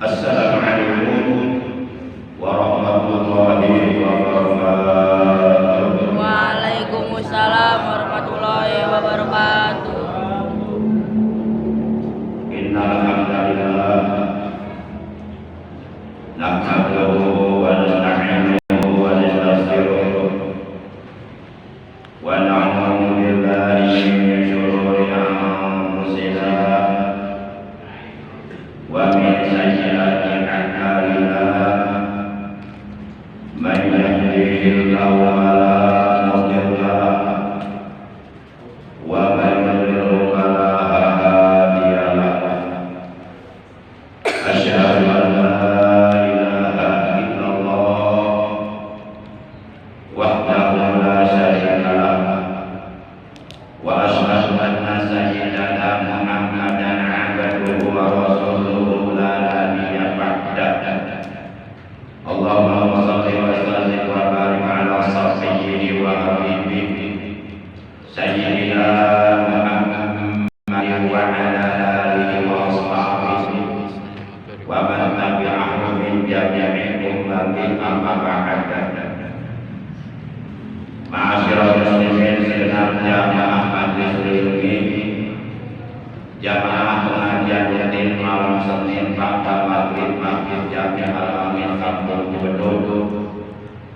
Assalamualaikum warahmatullahi wabarakatuh. Waalaikumsalam warahmatullahi wabarakatuh. Innal hamdalillah nahmaduhu wa nasta'inuhu wa nastaghfiruh wa na'udzu billahi min shururi anfusina wa min sayyiati a'malina. Man yahdihillahu fala mudilla lahu wa man yudlil fala hadiya lahu. Asyhadu an la ilaha illallah wahdahu la syarika lahu wa asyhadu anna sayyidana Muhammadan 'abduhu wa rasuluhu la nabiyya ba'dahu. Allahumma shalli wa sallim wa barik ala sayyidi wa habibi sayyidina Muhammadin wa ala alihi wa ashabihi wa man tabi'ahum min jami'i ummati amma ba'd. Ma'asyiral muslimin segenap jamaah majelis ilmi, jamaah pengajian rutin malam Senin pada maghrib Masjid Jami Al-Amin Kampung Bedug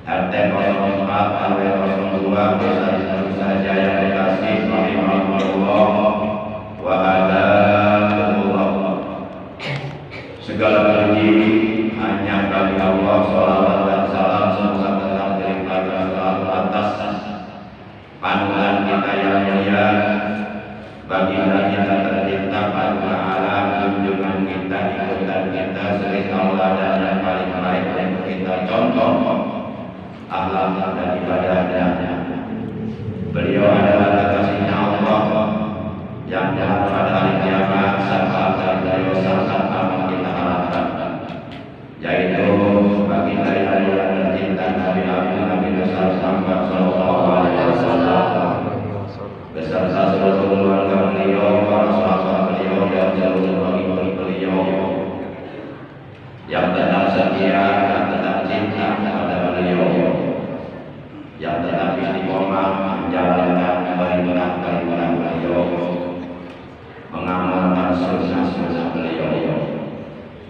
RT 04 RW 02 Desa Nusa Jaya Bekasi rahimahullah wa hadakumullah. Segala puji hanya bagi Allah, salawat dan salam semoga tetap dilimpahkan selalu atas panutan kita yang mulia, baginda kita tercinta pada alam, junjungan kita, ikutan kita, sering tauladan yang paling baik untuk kita contoh akhlak dan ibadahnya. Beliau adalah kekasihnya Allah yang jahat pada hari kiamat, syafaat beliau sangat amat kita harapkan, yaitu baginda yang tercinta Nabi Nabi besar Muhammad sallallahu alaihi wasallam beserta seluruh keluarga beliau, para sahabat beliau dan seluruh pengikut beliau yang tetap setia dan tetap cinta kepada beliau, yang tetap istiqomah menjalankan perintah-perintah beliau, mengamalkan sunnah-sunnah beliau.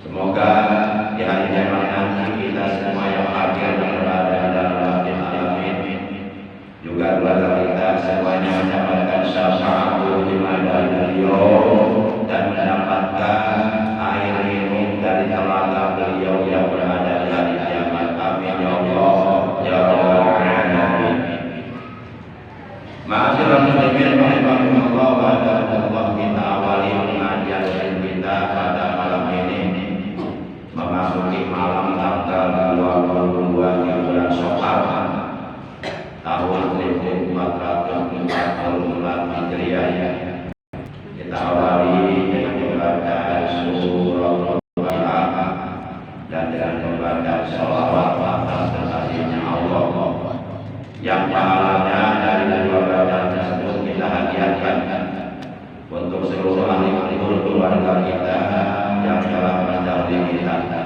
Semoga di hari kiamat nanti kita semua yang hadir dan berada di dalam masjid Al-Amin, juga keluarga kita semuanya mendapatkan syafaat di mada beliau dan mendapatkan air minum dari telaga beliau yang berada di hari kiamat. Amin ya Allah ya rabbal alamin. Ma'asyiral muslimin rahimakumullah wa ta'ala, kita awali pengajian kita pada malam ini memasuki malam tanggal 22 bulan Syawal tahun 1444 Hijriah. Kita awali dengan membaca surah Al-Fatihah dan dengan membaca sholawat atas kekasihnya Allah, yang pahalanya dari kedua bacaan tersebut kita hadiahkan untuk seluruh ahli keluarga kita yang telah mendahului kita,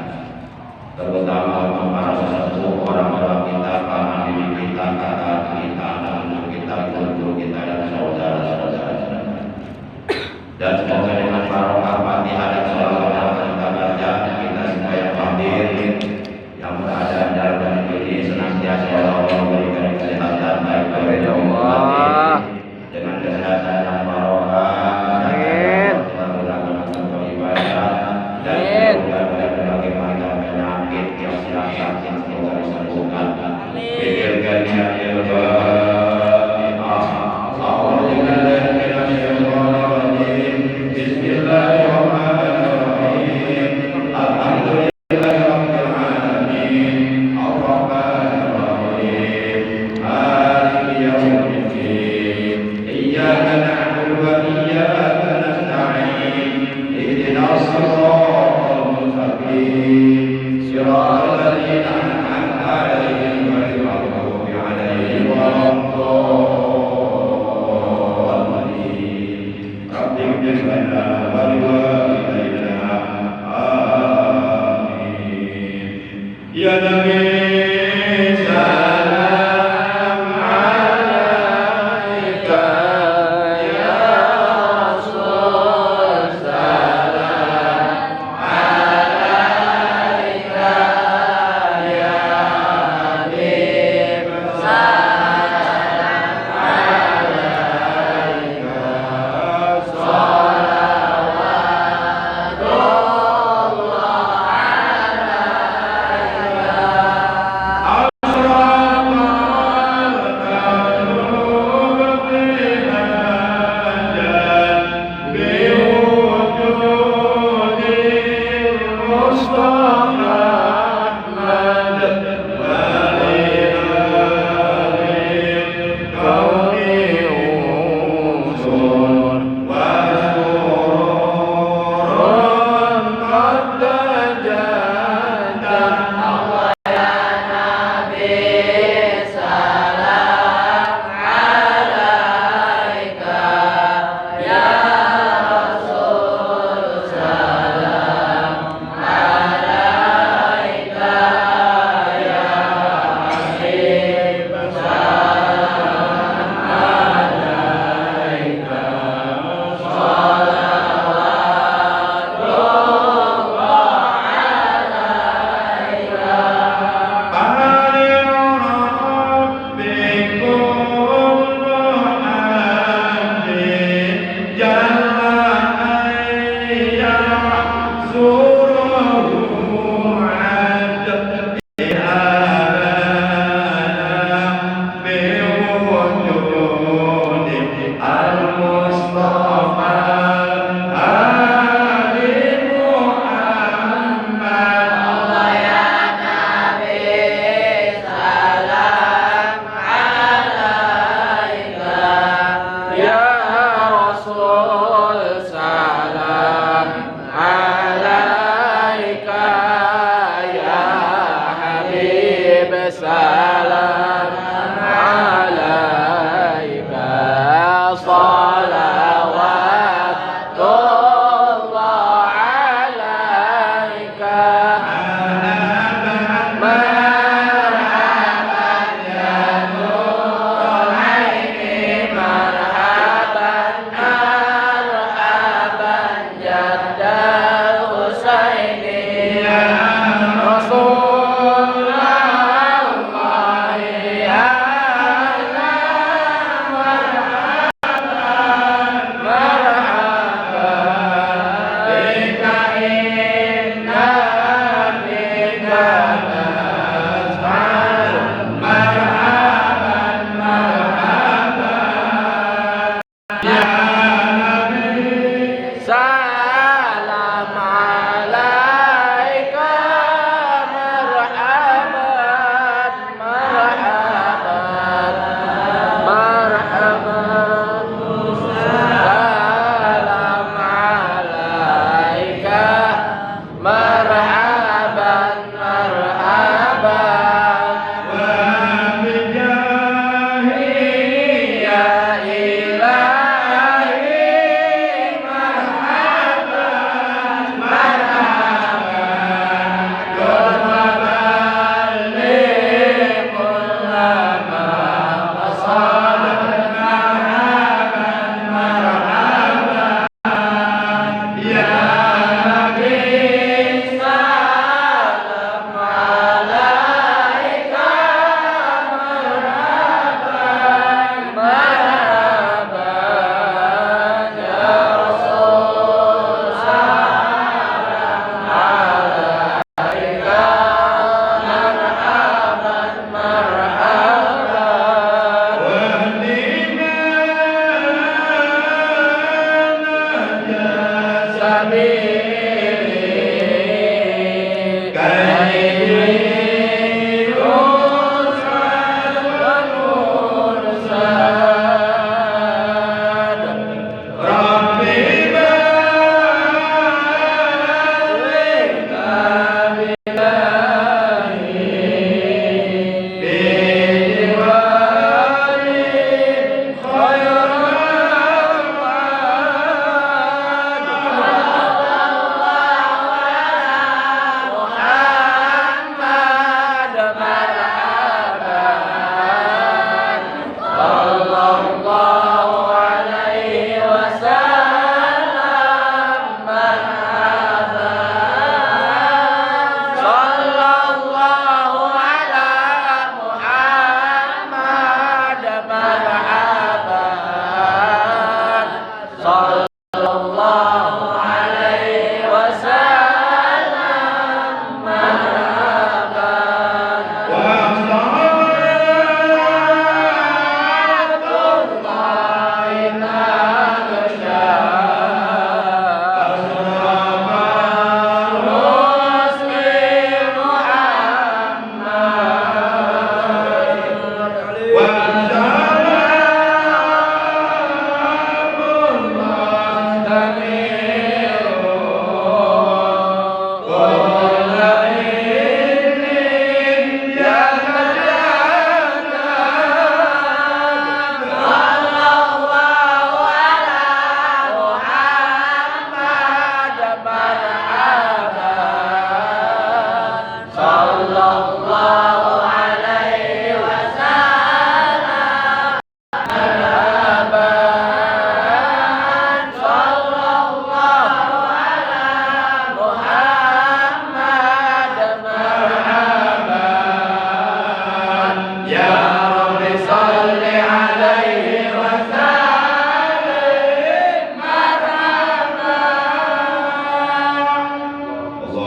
terutama untuk para sesepuh, orang-orang kita, para didik kita, kakak kita, anak kita, guru kita, dan saudara-saudara. Dan semoga dengan barokah Fatihah dan sholawat yang kita baca, kita semua yang hadir, yang berada di dalam ini senantiasa Allah memberikan kesehatan baik bagi Allah, dengan kesehatan yang barokah, dan berbagai macam penyakit yang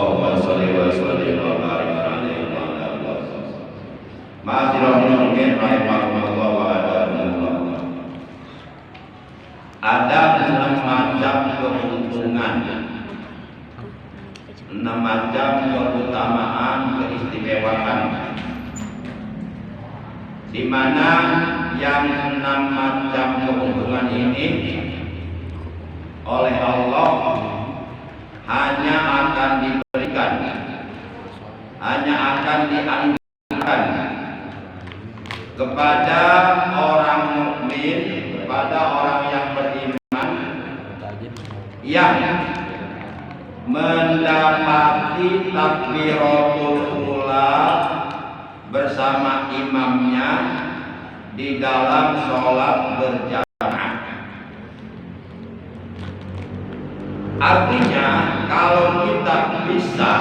Allahumma sholli wa sallim wa barik alaihi wa ala alihi. Ma'asyiral muslimin rahimakumullah wa a'adakumullah. Ada 6 macam keuntungan, 6 macam keutamaan, keistimewaan, di mana yang 6 macam keuntungan ini oleh Allah hanya akan diberikan, hanya akan dianugerahkan kepada orang mukmin, kepada orang yang beriman yang mendapati takbiratul ula bersama imamnya di dalam sholat berjamaah. Artinya kalau kita bisa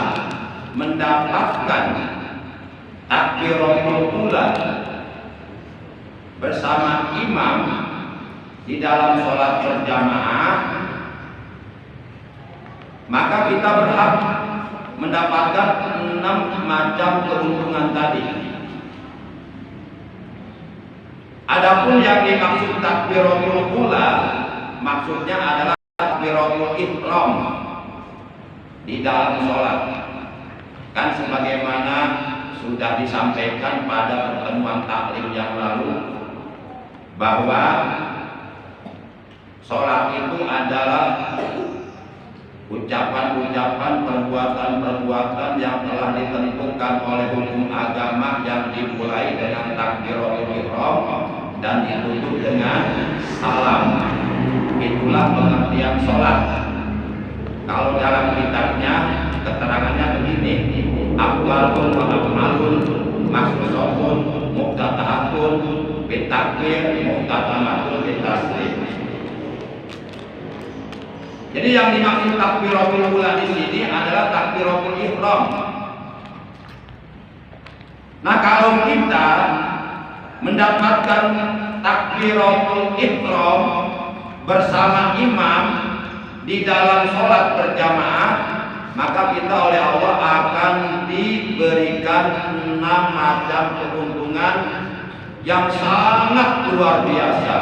mendapatkan takbiratul ula bersama imam di dalam sholat berjamaah, maka kita berhak mendapatkan 6 macam keuntungan tadi. Adapun yang dimaksud takbiratul ula, maksudnya adalah takbiratul ihram di dalam sholat. Kan sebagaimana sudah disampaikan pada pertemuan taklim yang lalu, bahwa sholat itu adalah ucapan-ucapan, perbuatan-perbuatan yang telah ditentukan oleh hukum agama yang dimulai dengan takbiratul ihram dan ditutup dengan salam. Itulah pengertian sholat. Kalau dalam kitabnya keterangannya begini: aqwalun wa af'alun makhsusatun muqtatahatun bitakbir muqtatamatun bitaslim. Jadi yang dimaksud takbiratul ula di sini adalah takbiratul ihram. Nah, kalau kita mendapatkan takbiratul ihram bersama imam di dalam sholat berjamaah, maka kita oleh Allah akan diberikan 6 macam keuntungan yang sangat luar biasa,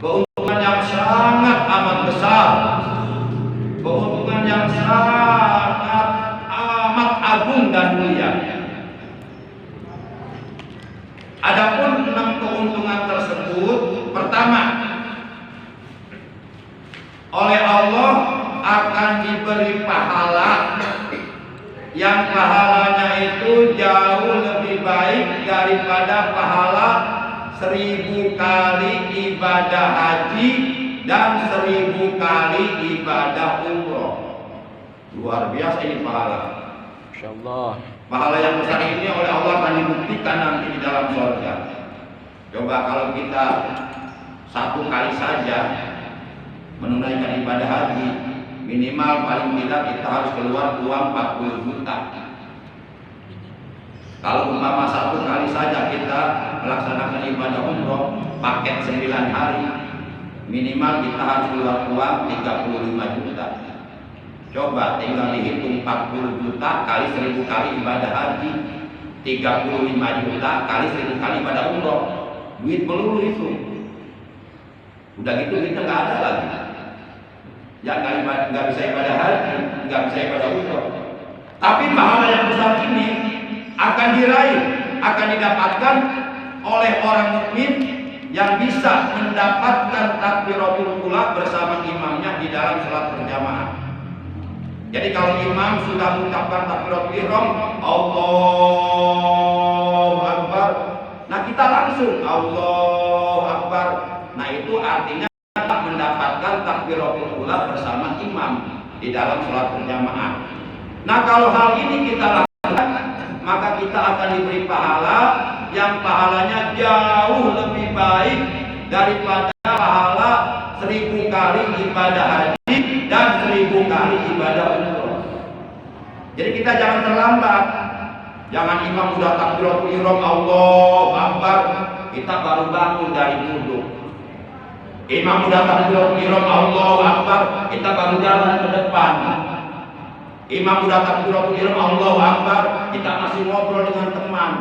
keuntungan yang sangat amat besar, keuntungan yang sangat amat agung dan mulia. Adapun 6 keuntungan tersebut, pertama, oleh Allah akan diberi pahala yang pahalanya itu jauh lebih baik daripada pahala 1000 kali ibadah haji dan 1000 kali ibadah umroh. Luar biasa ini pahala. Insyaallah. Pahala yang besar ini oleh Allah akan dibuktikan nanti di dalam surga. Coba kalau kita 1 kali saja menunaikan ibadah haji, minimal paling tidak kita harus keluar uang 40 juta. Kalau umpama 1 kali saja kita melaksanakan ibadah umroh paket 9 hari, minimal kita harus keluar uang 35 juta. Coba tinggal dihitung 40 juta kali 1000 kali ibadah haji, 35 juta kali 1000 kali ibadah umroh. Duit melulu itu. Udah gitu kita nggak ada lagi. Ya nggak bisa ibadah haji, nggak bisa ibadah umroh. Tapi pahala yang besar ini akan diraih, akan didapatkan oleh orang mukmin yang bisa mendapatkan takbiratul ula bersama imamnya di dalam sholat berjamaah. Jadi kalau imam sudah mengucapkan takbiratul ihram, Allahu Akbar, nah kita langsung Allahu Akbar. Nah itu artinya kita mendapatkan takbiratul ula bersama imam di dalam sholat berjamaah. Nah kalau hal ini kita lakukan, maka kita akan diberi pahala yang pahalanya jauh lebih baik daripada pahala 1000 kali ibadah haji dan 1000 kali ibadah umroh. Jadi kita jangan terlambat. Jangan imam udah takbiratul ihram Allahu Akbar, kita baru bangun dari duduk. Imam udah takbiratul ihram Allahu Akbar, kita baru jalan ke depan. Imam udah takbiratul ihram Allahu Akbar, kita masih ngobrol dengan teman.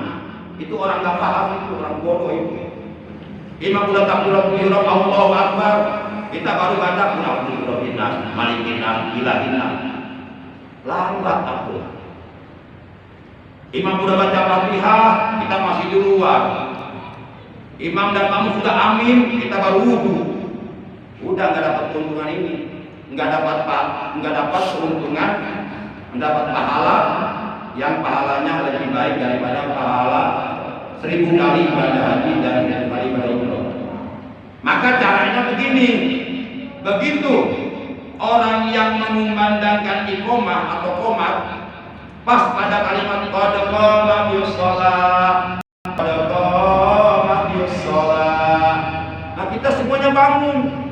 Itu orang gak paham, itu orang bodoh itu. Imam udah takbiratul ihram Allahu Akbar, kita baru baca Alhamdulillah, Malikinah, Ilahinah. Lambat aku. Imam udah baca Fatihah, kita masih di luar. Imam dan makmum sudah amin, kita baru wudu. Udah nggak dapat keuntungan ini, nggak dapat keuntungan, mendapat pahala yang pahalanya lebih baik daripada pahala 1000 kali ibadah haji dan 1000 kali ibadah umroh. Maka caranya begini, begitu orang yang mengumandangkan iqomah atau qomat pas pada kalimat qad qamatis shalah, qad qamatis shalah, nah kita semuanya bangun.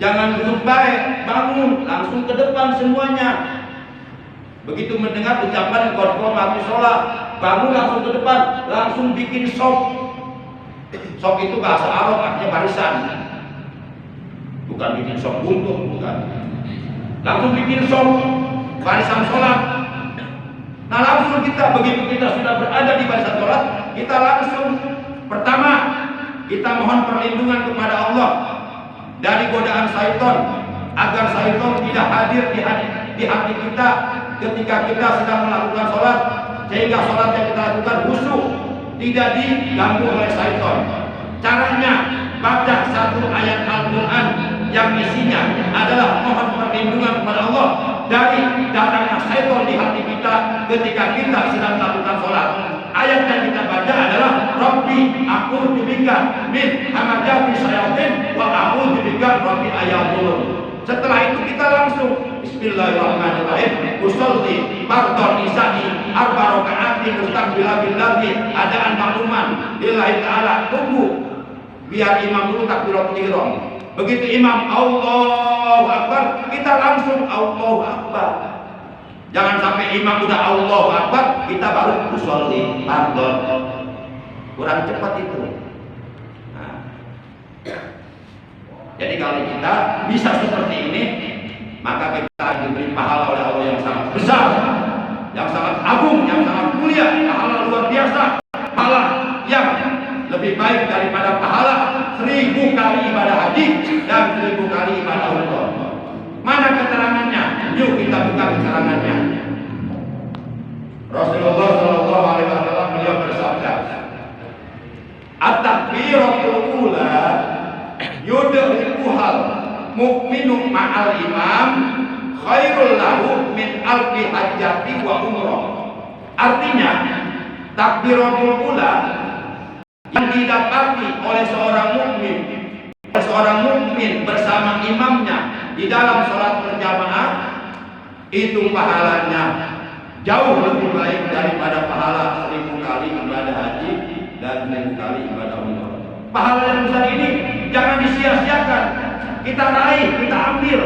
Jangan duduk baik, bangun, langsung ke depan semuanya. Begitu mendengar ucapan qad qamatis shalah, bangun langsung ke depan, langsung bikin sop. Sop itu bahasa Arab artinya barisan. Bukan bikin sop buntut, bukan. Langsung bikin sop, barisan sholat. Nah langsung kita, begitu kita sudah berada di barisan sholat, kita langsung pertama kita mohon perlindungan kepada Allah dari godaan syaitan, agar syaitan tidak hadir di hati kita ketika kita sedang melakukan sholat, sehingga sholat yang kita lakukan khusyuk, tidak diganggu oleh syaitan. Caranya baca satu ayat Al-Quran yang isinya adalah mohon perlindungan kepada Allah dari datangnya syaitan di hati kita ketika kita sedang melakukan sholat. Ayat yang kita baca adalah Rabbi a'udzu bika min hamazati syayatin wa a'udzu bika rabbi ayahdurun. Setelah itu kita langsung Bismillahirrahmanirrahim, usolli fardhon isya'i arba raka'atin mustaqbila billahi adaan makluman lillahi ta'ala. Tunggu biar imam dulu takbiratul ihram. Begitu imam Allahu Akbar, kita langsung Allahu Akbar. Jangan sampai imam udah Allahu Akbar, kita baru usolli fardhon. Kurang cepat itu. Nah. Jadi kalau kita bisa seperti ini, maka kita diberi pahala oleh Allah yang sangat besar, yang sangat agung, yang sangat mulia, pahala luar biasa, pahala yang lebih baik daripada pahala 1000 kali ibadah haji dan 1000 kali ibadah umroh. Mana keterangannya? Yuk kita buka keterangannya. Rasulullah Shallallahu Alaihi Wasallam beliau bersabda, "At-takbiratul ula yudhikuhal mu'minu ma'al imam khairul lahu min alfi hajjati wa umroh." Artinya takbiratul ula yang didapati oleh seorang mukmin bersama imamnya di dalam sholat berjamaah itu pahalanya jauh lebih baik daripada pahala 1000 kali ibadah haji dan 1000 kali ibadah umroh. Pahala yang besar ini jangan disia-siakan, kita raih, kita ambil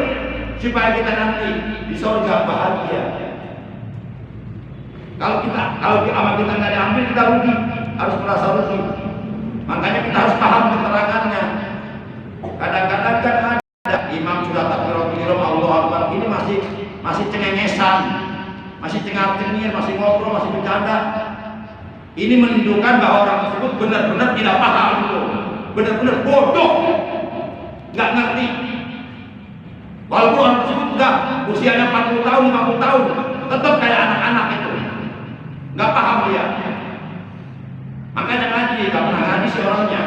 supaya kita nanti di surga bahagia. Kalau amal kita nggak diambil, kita rugi, harus merasa rugi. Makanya kita harus paham keterangannya. Kadang-kadang kan ada imam sudah takbiratul ihram Allahu Akbar, ini masih cengengesan, masih cengar-cengir, masih ngobrol, masih bercanda. Ini menunjukkan bahwa orang tersebut benar-benar tidak paham, benar-benar bodoh, nggak ngerti. Walaupun orang tersebut sudah usianya 40 tahun, 50 tahun, tetap kayak anak-anak itu, nggak paham dia. Makanya ngaji, nggak pernah ngaji si orangnya.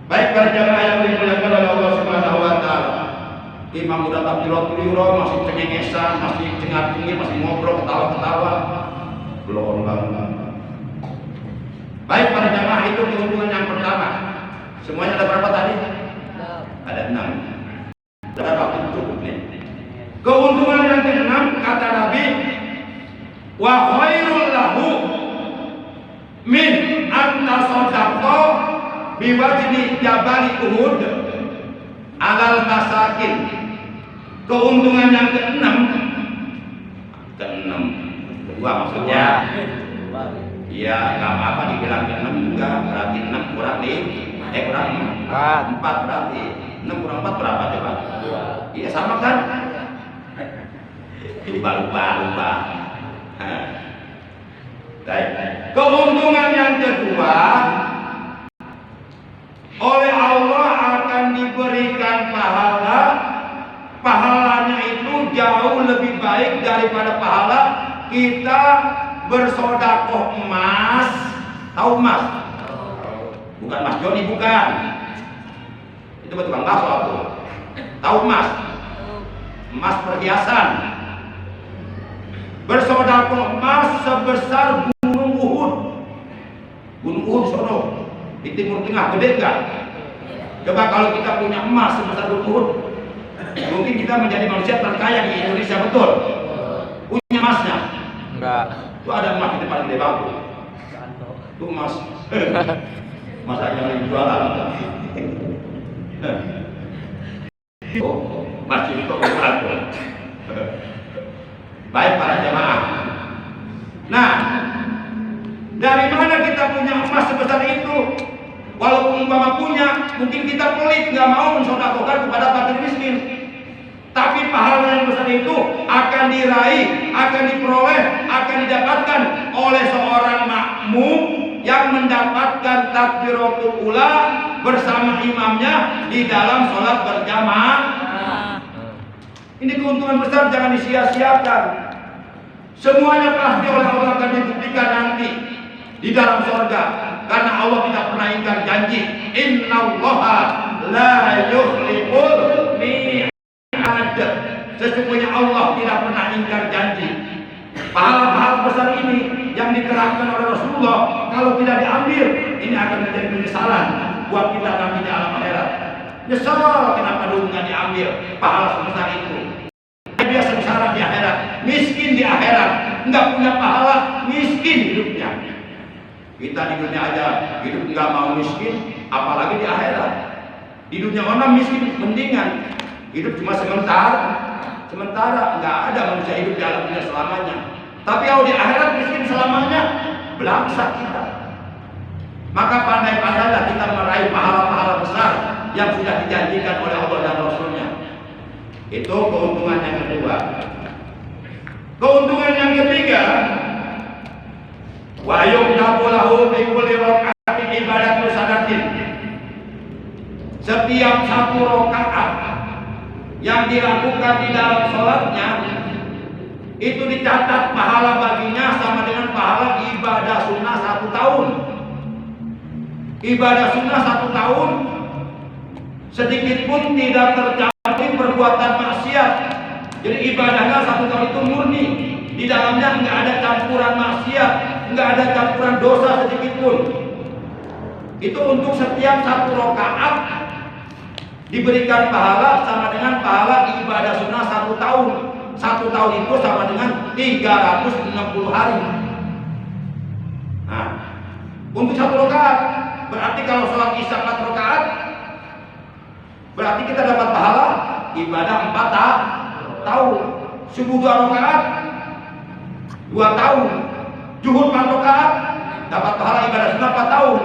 Baik para jamaah yang dimuliakan oleh Allah Subhanahu Wa Taala, imam udah takbiratul ihram masih cengengesan, masih cengar-cengir, masih ngobrol, ketawa-ketawa, belum banget. Baik para jamaah, itu keuntungan yang pertama. Semuanya ada berapa tadi? Ada 6. Ada waktu cukup nih. Keuntungan yang ke-6 kata Nabi, wa khairul lahu min anta sodaqo biwajni jabali Uhud alal masakin. Keuntungan yang ke-6, kedua maksudnya. Iya, nggak apa-apa dibilang ke-6 juga, berarti 6 kurang 4 berarti 6 kurang 4 berapa coba? Iya sama kan? lupa. Baik. Keuntungan yang kedua, oleh Allah akan diberikan pahalanya itu jauh lebih baik daripada pahala kita bersodakoh emas. Tahu emas? Bukan Mas Joni, bukan. Itu tukang bakso aku. Tahu emas? Emas perhiasan. Bersodakoh emas sebesar Gunung Uhud. Gunung Uhud sono di Timur Tengah, gede enggak? Coba kalau kita punya emas sebesar Gunung Uhud, mungkin kita menjadi manusia terkaya di Indonesia, betul? Punya emasnya? Enggak. Itu ada emas di depan gede banget. Itu emas. Emas yang dijualan. Oh, masih itu berlaku. Baik para jemaah. Nah, dari mana kita punya emas sebesar itu? Walaupun umpama punya, mungkin kita pelit, nggak mau mensodakohkan kepada fakir miskin. Tapi pahala yang besar itu akan diraih, akan diperoleh, akan didapatkan oleh seorang makmum yang mendapatkan takbiratul ula bersama imamnya di dalam sholat berjamaah. Ini keuntungan besar, jangan disia-siakan. Semuanya pasti oleh Allah akan dibuktikan nanti di dalam surga, karena Allah tidak pernah ingkar janji. Innallaha la yukhliful mi'ad. Sesungguhnya Allah tidak pernah ingkar janji. Pahala-pahala besar ini yang diterangkan oleh Rasulullah, kalau tidak diambil, ini akan menjadi penyesalan buat kita nanti di alam akhirat. Nyesal kenapa dulu nggak diambil pahala sebesar itu. Dia sengsara di akhirat, miskin di akhirat, nggak punya pahala, miskin hidupnya. Kita di dunia aja hidup nggak mau miskin, apalagi di akhirat. Di dunia orang miskin mendingan, hidup cuma sementara, nggak ada manusia hidup di alam dunia selamanya. Tapi kalau di akhirat miskin selamanya, belangsak kita. Maka pandai-pandailah kita meraih pahala-pahala besar yang sudah dijanjikan oleh Allah dan Rasulnya. Itu keuntungan yang kedua. Keuntungan yang ketiga, wa yuqtabu lahu fi kulli raka'atin ibadatu sadatin. Setiap satu rakaat yang dilakukan di dalam sholatnya itu dicatat pahala baginya sama dengan pahala ibadah sunnah 1 tahun. Ibadah sunnah 1 tahun sedikit pun tidak tercampur perbuatan maksiat. Jadi ibadahnya 1 tahun itu murni, di dalamnya nggak ada campuran maksiat, nggak ada campuran dosa sedikit pun. Itu untuk setiap 1 rakaat diberikan pahala sama dengan pahala ibadah sunnah 1 tahun. 1 tahun itu sama dengan 360 hari. Nah, untuk 1 rakaat berarti kalau sholat isya 4 rakaat, berarti kita dapat pahala ibadah 4 tahun. Subuh 2 rakaat 2 tahun. Zuhur 4 rakaat dapat pahala ibadah sunnah 4 tahun.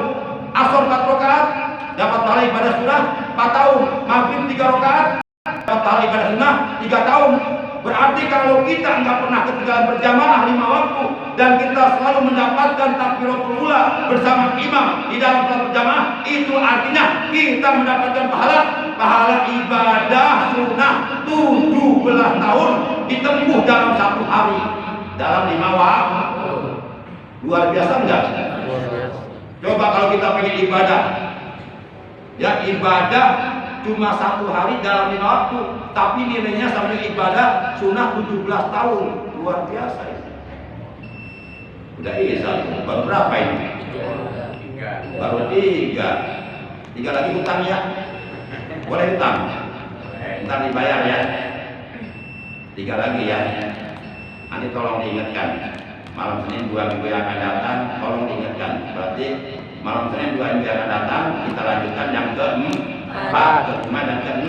Asar 4 rakaat dapat pahala ibadah sunnah 4 tahun. Maghrib 3 rakaat dapat pahala ibadah sunnah 3 tahun. Berarti kalau kita nggak pernah ketinggalan berjamaah 5 waktu dan kita selalu mendapatkan takbiratul ula bersama imam di dalam sholat berjamaah, itu artinya kita mendapatkan pahala ibadah sunnah 17 tahun ditempuh dalam 1 hari, dalam 5 waktu. Luar biasa enggak? Coba kalau kita pengen ibadah, ya ibadah cuma 1 hari dalam 5 waktu, tapi nilainya sama dengan ibadah sunnah 17 tahun. Luar biasa ini. Udah baru berapa ini? Baru 3 lagi hutang ya? Boleh hutang? Ntar dibayar ya. 3 lagi ya. Nanti tolong diingatkan. Malam Senin 2 minggu yang akan datang, tolong diingatkan. Berarti malam Senin 2 minggu yang akan datang, kita lanjutkan yang ke-4, ke-5 dan ke-6.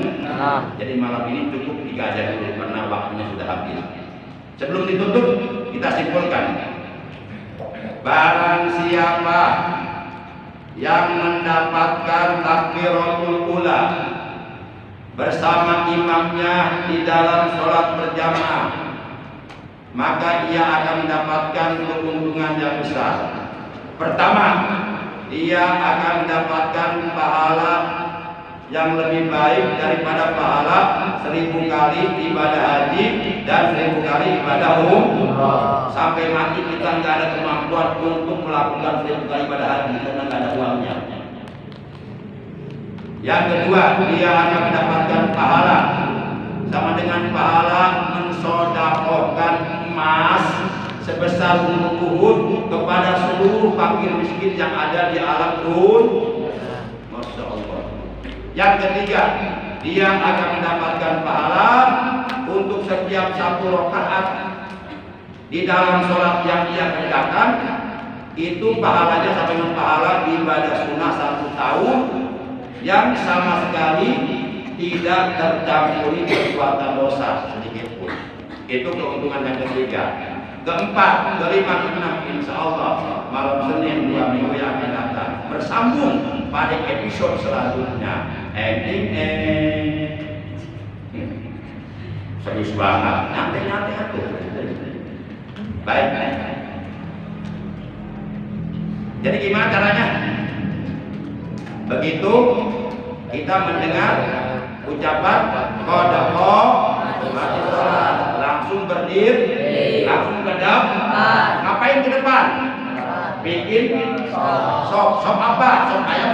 Jadi malam ini cukup 3 aja dulu karena waktunya sudah habis. Sebelum ditutup, kita simpulkan. Barang siapa yang mendapatkan takbiratul ula bersama imamnya di dalam sholat berjamaah, maka ia akan mendapatkan keuntungan yang besar. Pertama, dia akan mendapatkan pahala yang lebih baik daripada pahala 1000 kali ibadah haji dan 1000 kali ibadah umrah. Sampai mati kita nggak ada kemampuan untuk melakukan 1000 kali ibadah haji karena nggak ada uangnya. Yang kedua, dia akan mendapatkan pahala sama dengan pahala mensodakohkan emas sebesar gunung Uhud kepada seluruh fakir miskin yang ada di alam dunia. Masya Allah. Yang ketiga, dia akan mendapatkan pahala untuk setiap 1 rakaat di dalam sholat yang ia kerjakan, itu pahalanya sama dengan pahala ibadah sunnah 1 tahun yang sama sekali tidak tercampuri perbuatan dosa sedikit pun. Itu keuntungan yang ketiga. Keempat, kelima, keenam, insya Allah malam Senin 2 minggu yang akan datang bersambung pada episode selanjutnya. Serius banget, nyantai aku. Baik. Jadi gimana caranya? Begitu kita mendengar ucapan qadha mati sholat, langsung berdiri, langsung ke depan. Ngapain ke depan? Bikin sop apa? Sop ayam,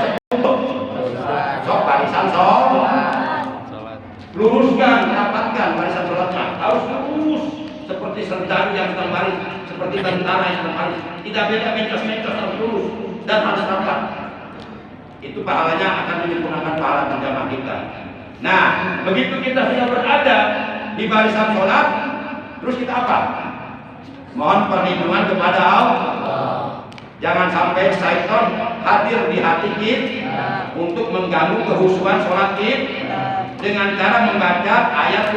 sop barisan sop. Luruskan, rapatkan barisan sholatnya. Harus lurus seperti serdadu yang sedang baris, seperti tentara yang sedang baris. Tidak beda mencos-mencos, harus lurus dan harus rapat. Itu pahalanya akan menyempurnakan pahala berjamaah kita. Nah, begitu kita sudah berada di barisan sholat, terus kita apa? Mohon perlindungan kepada Allah. Jangan sampai syaitan hadir di hati kita untuk mengganggu kehusuan sholat kita dengan cara membaca ayat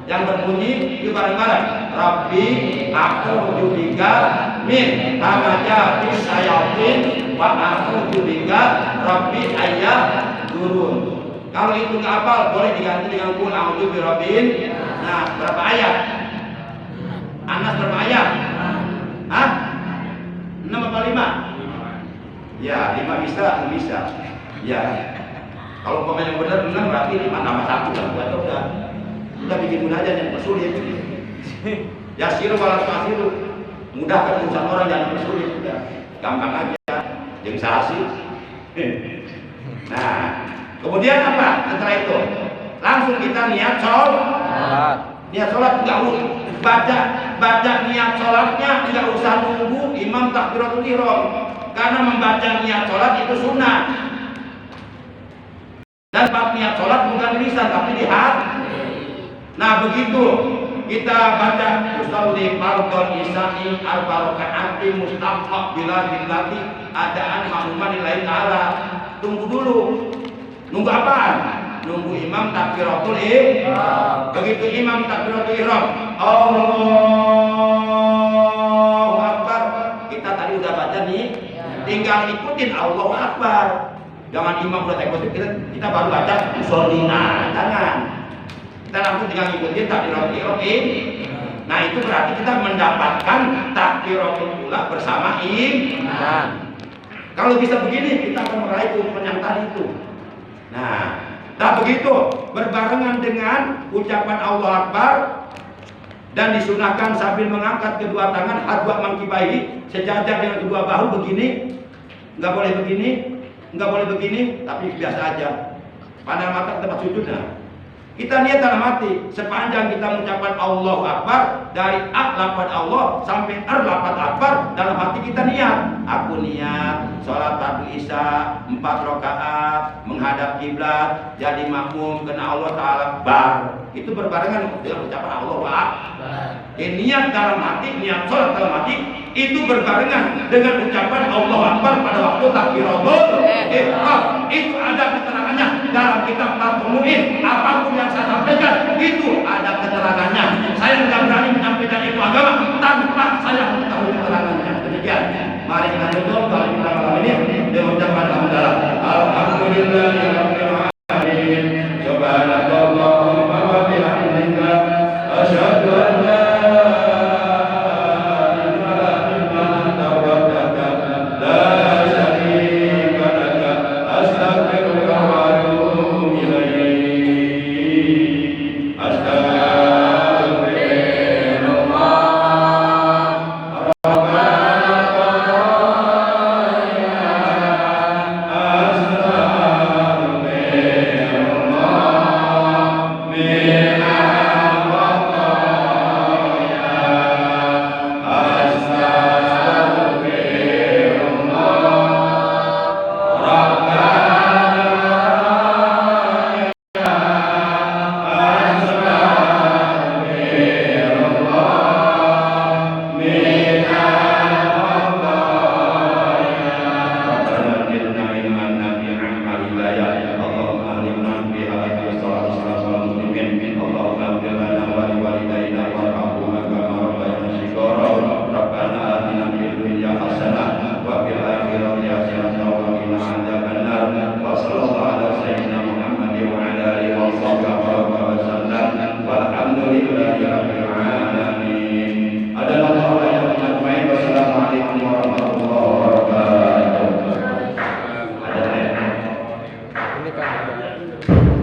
yang berbunyi di bareng-bareng. Rabbi a'udzu bika min hamazatis syayatin wa a'udzu bika rabbi ayyadurun. Kalau itu nggak hafal boleh diganti dengan qul a'udzu birabbin. Nah, berapa ayat? Anas berapa ayat? Hah? 6 atau 5? Ya, 5 bisa. Ya. Kalau pemain yang benar 6 berarti 5 tambah 1 kan buat udah bikin mudah aja yang persulit. Yasiru wala tu'asiru. Mudahkan urusan orang, jangan persulit, udah. Gampang aja. Jeung sahasi. Nah, kemudian apa? Setelah itu langsung kita niat sholat. Niat sholat enggak usah baca niat sholatnya, enggak usah nunggu imam takbiratul ihram. Karena membaca niat sholat itu sunnah. Dan niat sholat bukan di lisan tapi di hati. Nah, begitu kita baca usolli fardhon isya'i al-baraka'ati mustaqbal billati adaan makmuman lillahi ta'ala. Tunggu dulu. Nunggu apaan? Nunggu imam takbiratul ihram. Begitu imam takbiratul ihram, Allahu Akbar. Kita tadi udah baca nih, tinggal ikutin Allahu Akbar. Jangan imam udah takbir kita baru baca usolina, jangan. Kita langsung tinggal ikutin takbiratul ihram. Nah, itu berarti kita mendapatkan takbiratul ula bersama imam. Kalau bisa begini kita akan meraih keuntungan yang tadi itu. Nah, tak begitu berbarengan dengan ucapan Allah Akbar dan disunahkan sambil mengangkat kedua tangan hadwa mangkibahi sejajar dengan kedua bahu begini. Nggak boleh begini, nggak boleh begini, tapi biasa aja. Pandang mata tempat sujudnya. Kita niat dalam hati sepanjang kita mengucapkan Allahu Akbar dari lafaz Allah sampai lafaz Akbar, dalam hati kita niat. Aku niat sholat fardu isya 4 rakaat menghadap kiblat jadi makmum karena Allah Taala Akbar. Itu berbarengan dengan ucapan Allahu Akbar. Niat dalam hati, niat sholat dalam hati itu berbarengan dengan ucapan Allahu Akbar pada waktu takbiratul ihram. Itu ada keterangannya dalam kitab Fathul Mu'in. Apapun yang saya sampaikan itu ada keterangannya. Saya tidak berani menyampaikan itu agama tanpa saya mengetahui keterangannya. Demikian. Mari kita tutup kalau kita malam ini dengan ucapan alhamdulillah. Alhamdulillahirabbil alamin. Subhanallah wa bihamdika asyhadu an la ini kan ada